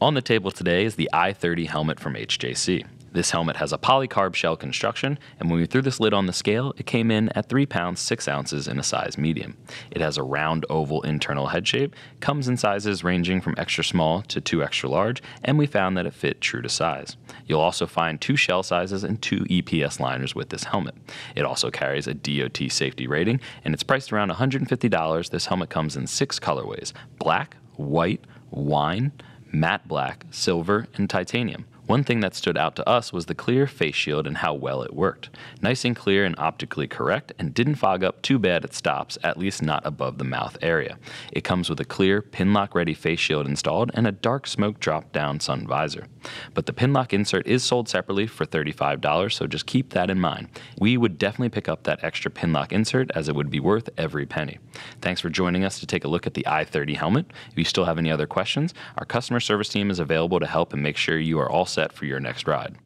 On the table today is the i30 helmet from HJC. This helmet has a polycarb shell construction, and when we threw this lid on the scale, it came in at 3 pounds 6 ounces in a size medium. It has a round oval internal head shape, comes in sizes ranging from extra small to 2 extra large, and we found that it fit true to size. You'll also find 2 shell sizes and 2 EPS liners with this helmet. It also carries a DOT safety rating, and it's priced around $150. This helmet comes in 6 colorways: black, white, wine, matte black, silver, and titanium. One thing that stood out to us was the clear face shield and how well it worked. Nice and clear and optically correct, and didn't fog up too bad at stops, at least not above the mouth area. It comes with a clear, pinlock ready face shield installed and a dark smoke drop down sun visor. But the pinlock insert is sold separately for $35, so just keep that in mind. We would definitely pick up that extra pinlock insert, as it would be worth every penny. Thanks for joining us to take a look at the i30 helmet. If you still have any other questions, our customer service team is available to help and make sure you are all set for your next ride.